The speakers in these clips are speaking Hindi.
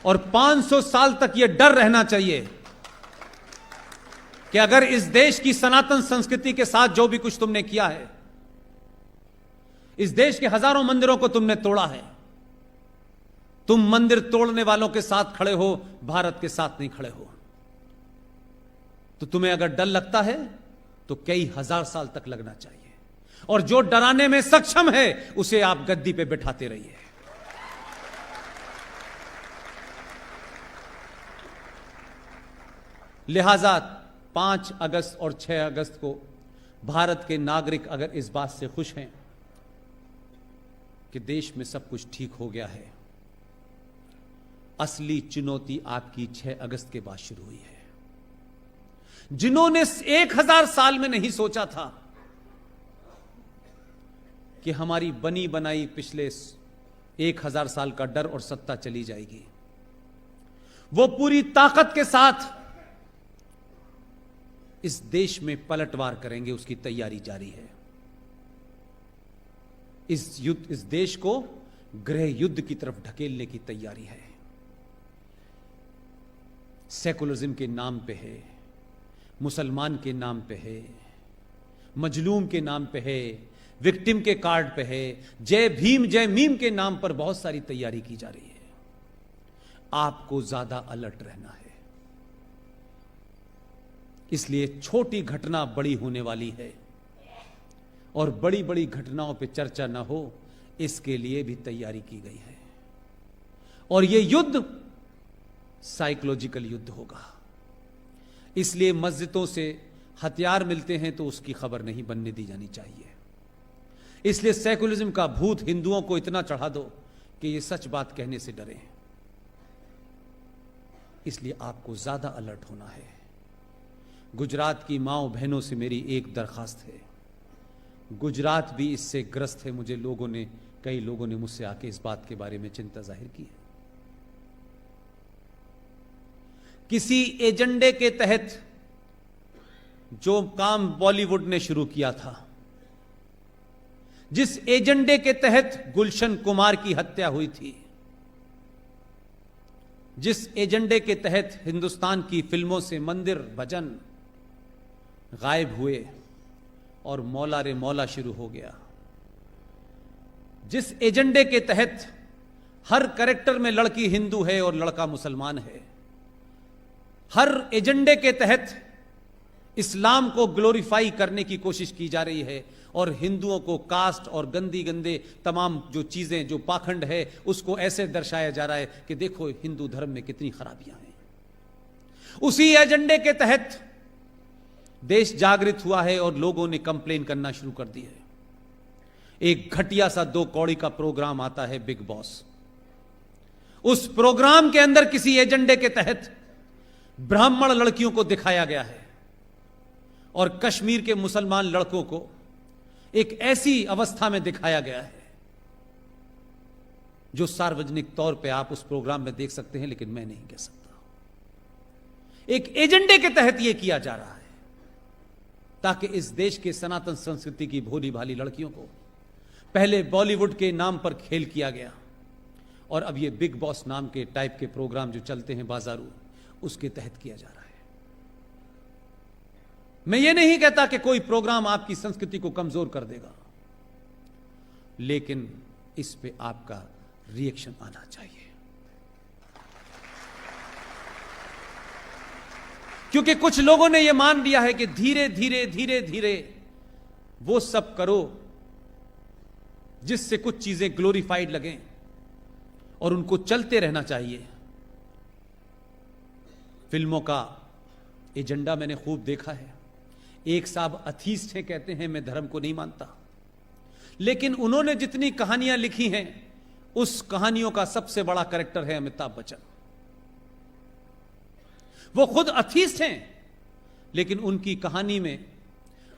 और 500 साल तक यह डर रहना चाहिए कि अगर इस देश की सनातन संस्कृति के साथ जो भी कुछ तुमने किया है, इस देश के हजारों मंदिरों को तुमने तोड़ा है, तुम मंदिर तोड़ने वालों के साथ खड़े हो, भारत के साथ नहीं खड़े हो। तो तुम्हें अगर डर लगता है तो कई हजार साल तक लगना चाहिए, और जो डराने में सक्षम है उसे आप गद्दी पे बिठाते रहिए। लिहाजा 5 अगस्त और 6 अगस्त को भारत के नागरिक अगर इस बात से खुश हैं कि देश में सब कुछ ठीक हो गया है, असली चुनौती आपकी 6 अगस्त के बाद शुरू हुई है। जिन्होंने 1000 साल में नहीं सोचा था कि हमारी बनी बनाई पिछले 1000 साल का डर और सत्ता चली जाएगी, वो पूरी ताकत के साथ इस देश में पलटवार करेंगे। उसकी तैयारी जारी है। इस देश को गृह युद्ध की तरफ ढकेलने की तैयारी है। सेकुलरिज्म के नाम पे है, मुसलमान के नाम पे है, मजलूम के नाम पे है, विक्टिम के कार्ड पे है, जय भीम जय मीम के नाम पर बहुत सारी तैयारी की जा रही है। आपको ज्यादा अलर्ट रहना है। इसलिए छोटी घटना बड़ी होने वाली है, और बड़ी बड़ी घटनाओं पे चर्चा ना हो, इसके लिए भी तैयारी की गई है। और यह युद्ध साइकोलॉजिकल युद्ध होगा। इसलिए मस्जिदों से हथियार मिलते हैं तो उसकी खबर नहीं बनने दी जानी चाहिए। इसलिए सेकुलरिज्म का भूत हिंदुओं को इतना चढ़ा दो कि ये सच बात कहने से डरे। इसलिए आपको ज्यादा अलर्ट होना है। गुजरात की माओ बहनों से मेरी एक दरखास्त है, गुजरात भी इससे ग्रस्त है। कई लोगों ने मुझसे आके इस बात के बारे में चिंता जाहिर की है। किसी एजेंडे के तहत जो काम बॉलीवुड ने शुरू किया था, जिस एजेंडे के तहत गुलशन कुमार की हत्या हुई थी, जिस एजेंडे के तहत हिंदुस्तान की फिल्मों से मंदिर भजन गायब हुए और मौला रे मौला शुरू हो गया, जिस एजेंडे के तहत हर कैरेक्टर में लड़की हिंदू है और लड़का मुसलमान है, हर एजेंडे के तहत इस्लाम को ग्लोरीफाई करने की कोशिश की जा रही है, और हिंदुओं को कास्ट और गंदे तमाम जो चीजें, जो पाखंड है, उसको ऐसे दर्शाया जा रहा है कि देखो हिंदू धर्म में कितनी खराबियां हैं। उसी एजेंडे के तहत देश जागृत हुआ है और लोगों ने कंप्लेन करना शुरू कर दी है। एक घटिया सा 2 कौड़ी का प्रोग्राम आता है, बिग बॉस। उस प्रोग्राम के अंदर किसी एजेंडे के तहत ब्राह्मण लड़कियों को दिखाया गया है, और कश्मीर के मुसलमान लड़कों को एक ऐसी अवस्था में दिखाया गया है जो सार्वजनिक तौर पे आप उस प्रोग्राम में देख सकते हैं, लेकिन मैं नहीं कह सकता। एक एजेंडे के तहत यह किया जा रहा है ताकि इस देश के सनातन संस्कृति की भोली भाली लड़कियों को पहले बॉलीवुड के नाम पर खेल किया गया, और अब ये बिग बॉस नाम के टाइप के प्रोग्राम जो चलते हैं बाजारू, उसके तहत किया जा रहा है। मैं ये नहीं कहता कि कोई प्रोग्राम आपकी संस्कृति को कमजोर कर देगा, लेकिन इस पे आपका रिएक्शन आना चाहिए। क्योंकि कुछ लोगों ने यह मान लिया है कि धीरे धीरे धीरे धीरे वो सब करो जिससे कुछ चीजें ग्लोरीफाइड लगें, और उनको चलते रहना चाहिए। फिल्मों का एजेंडा मैंने खूब देखा है। एक साहब अथीस्ट हैं, कहते हैं मैं धर्म को नहीं मानता, लेकिन उन्होंने जितनी कहानियां लिखी हैं, उस कहानियों का सबसे बड़ा कैरेक्टर है अमिताभ बच्चन। वो खुद अथीस्ट हैं, लेकिन उनकी कहानी में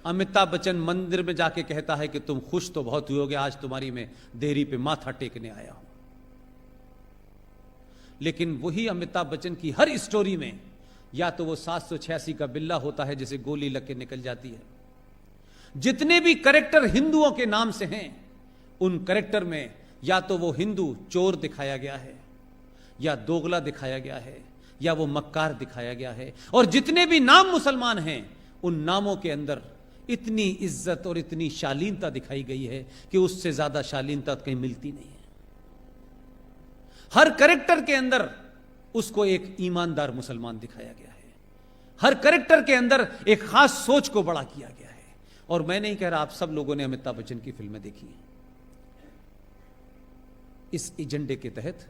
अमिताभ बच्चन मंदिर में जाके कहता है कि तुम खुश तो बहुत हुए होगे, आज तुम्हारी मैं देहरी पे माथा टेकने आया हूं। लेकिन वही अमिताभ बच्चन की हर स्टोरी में या तो वो 786 का बिल्ला होता है जिसे गोली लग के निकल जाती है। जितने भी कैरेक्टर हिंदुओं के नाम से हैं, उन कैरेक्टर में या तो वो हिंदू चोर दिखाया गया है, या दोगला दिखाया गया है या वो मक्कार दिखाया गया है। और जितने भी नाम मुसलमान हैं उन नामों के अंदर इतनी इज्जत और इतनी शालीनता दिखाई गई है कि उससे ज्यादा शालीनता कहीं मिलती नहीं है। हर कैरेक्टर के अंदर उसको एक ईमानदार मुसलमान दिखाया गया है। हर कैरेक्टर के अंदर एक खास सोच को बड़ा किया गया है। और मैं नहीं कह रहा, आप सब लोगों ने अमिताभ बच्चन की फिल्में देखी हैं। इस एजेंडे के तहत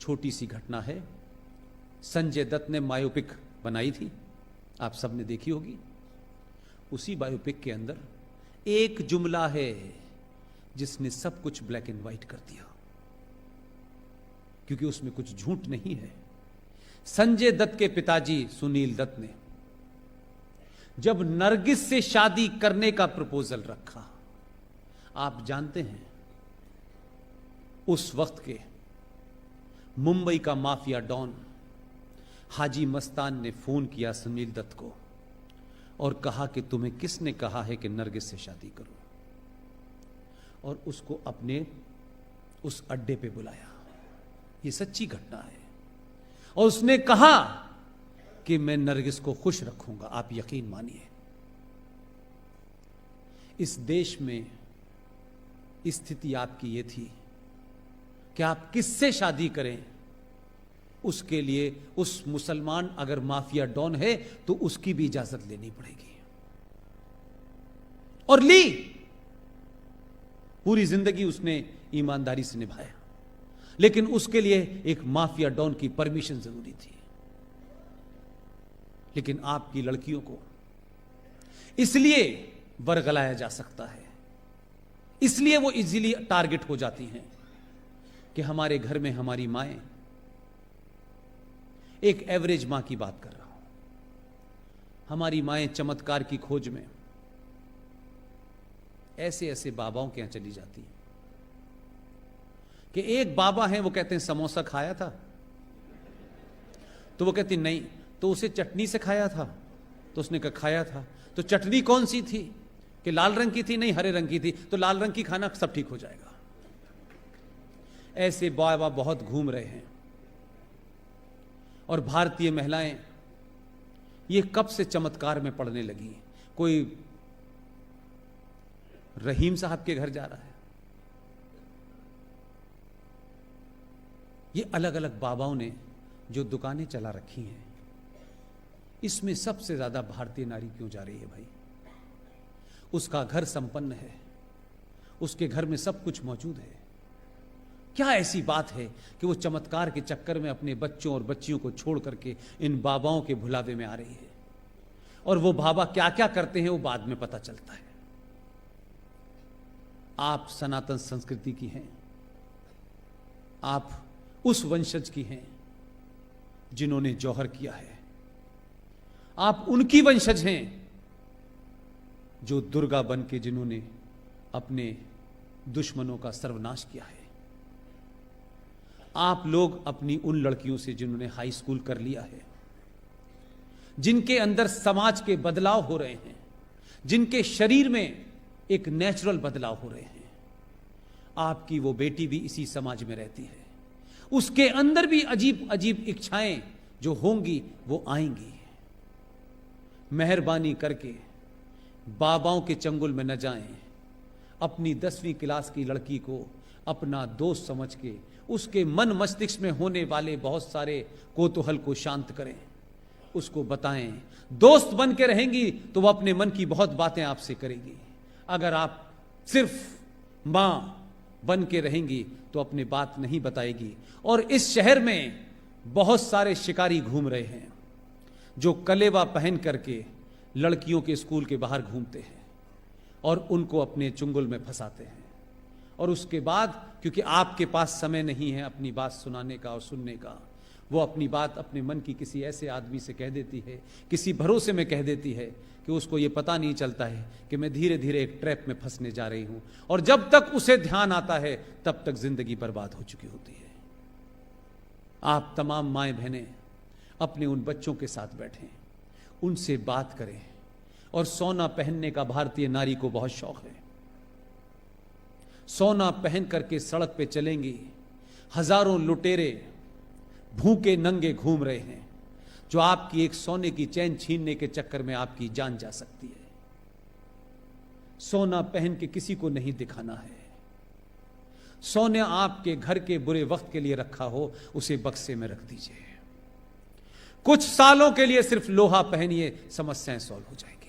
छोटी सी घटना है, संजय दत्त ने बायोपिक बनाई थी, आप सब ने देखी होगी। उसी बायोपिक के अंदर एक जुमला है जिसने सब कुछ ब्लैक एंड व्हाइट कर दिया, क्योंकि उसमें कुछ झूठ नहीं है। संजय दत्त के पिताजी सुनील दत्त ने जब नरगिस से शादी करने का प्रपोजल रखा, आप जानते हैं उस वक्त के मुंबई का माफिया डॉन हाजी मस्तान ने फोन किया सुनील दत्त को और कहा कि तुम्हें किसने कहा है कि नरगिस से शादी करो, और उसको अपने उस अड्डे पे बुलाया। ये सच्ची घटना है। और उसने कहा कि मैं नरगिस को खुश रखूंगा, आप यकीन मानिए। इस देश में स्थिति आपकी ये थी कि आप किससे शादी करें, उसके लिए उस मुसलमान अगर माफिया डॉन है तो उसकी भी इजाजत लेनी पड़ेगी। और ली, पूरी जिंदगी उसने ईमानदारी से निभाया, लेकिन उसके लिए एक माफिया डॉन की परमिशन जरूरी थी। लेकिन आपकी लड़कियों को इसलिए बरगलाया जा सकता है, इसलिए वो इजीली टारगेट हो जाती हैं कि हमारे घर में हमारी माएं, एक एवरेज मां की बात कर रहा हूं, हमारी माएं चमत्कार की खोज में ऐसे ऐसे बाबाओं के यहां चली जाती हैं कि एक बाबा हैं, वो कहते हैं समोसा खाया था, तो वो कहती नहीं, तो उसे चटनी से खाया था, तो उसने कहा खाया था, तो चटनी कौन सी थी, कि लाल रंग की थी, नहीं हरे रंग की थी, तो लाल रंग की खाना, सब ठीक हो जाएगा। ऐसे बाबा बहुत घूम रहे हैं। और भारतीय महिलाएं ये कब से चमत्कार में पड़ने लगी। कोई रहीम साहब के घर जा रहा है, ये अलग अलग बाबाओं ने जो दुकानें चला रखी हैं, इसमें सबसे ज्यादा भारतीय नारी क्यों जा रही है भाई? उसका घर संपन्न है, उसके घर में सब कुछ मौजूद है, क्या ऐसी बात है कि वो चमत्कार के चक्कर में अपने बच्चों और बच्चियों को छोड़ करके इन बाबाओं के भुलावे में आ रही है? और वो बाबा क्या क्या करते हैं वो बाद में पता चलता है। आप सनातन संस्कृति की हैं, आप उस वंशज की हैं जिन्होंने जौहर किया है, आप उनकी वंशज हैं जो दुर्गा बन के जिन्होंने अपने दुश्मनों का सर्वनाश किया है। आप लोग अपनी उन लड़कियों से जिन्होंने हाई स्कूल कर लिया है, जिनके अंदर समाज के बदलाव हो रहे हैं, जिनके शरीर में एक नेचुरल बदलाव हो रहे हैं, आपकी वो बेटी भी इसी समाज में रहती है, उसके अंदर भी अजीब अजीब इच्छाएं जो होंगी वो आएंगी। मेहरबानी करके बाबाओं के चंगुल में न जाएं, अपनी 10वीं क्लास की लड़की को अपना दोस्त समझ के उसके मन मस्तिष्क में होने वाले बहुत सारे कोतूहल को शांत करें, उसको बताएं। दोस्त बन के रहेंगी तो वो अपने मन की बहुत बातें आपसे करेगी। अगर आप सिर्फ मां बन के रहेंगी तो अपनी बात नहीं बताएगी। और इस शहर में बहुत सारे शिकारी घूम रहे हैं जो कलेवा पहन करके लड़कियों के स्कूल के बाहर घूमते हैं और उनको अपने चुंगल में फंसाते हैं। और उसके बाद क्योंकि आपके पास समय नहीं है अपनी बात सुनाने का और सुनने का, वो अपनी बात अपने मन की किसी ऐसे आदमी से कह देती है, किसी भरोसे में कह देती है कि उसको ये पता नहीं चलता है कि मैं धीरे धीरे एक ट्रैप में फंसने जा रही हूं। और जब तक उसे ध्यान आता है तब तक जिंदगी बर्बाद हो चुकी होती है। आप तमाम माएं बहनें अपने उन बच्चों के साथ बैठें, उनसे बात करें। और सोना पहनने का भारतीय नारी को बहुत शौक है। सोना पहन करके सड़क पे चलेंगी, हजारों लुटेरे भूखे नंगे घूम रहे हैं, जो आपकी एक सोने की चैन छीनने के चक्कर में आपकी जान जा सकती है। सोना पहन के किसी को नहीं दिखाना है। सोना आपके घर के बुरे वक्त के लिए रखा हो, उसे बक्से में रख दीजिए। कुछ सालों के लिए सिर्फ लोहा पहनिए, समस्याएं सॉल्व हो जाएंगी।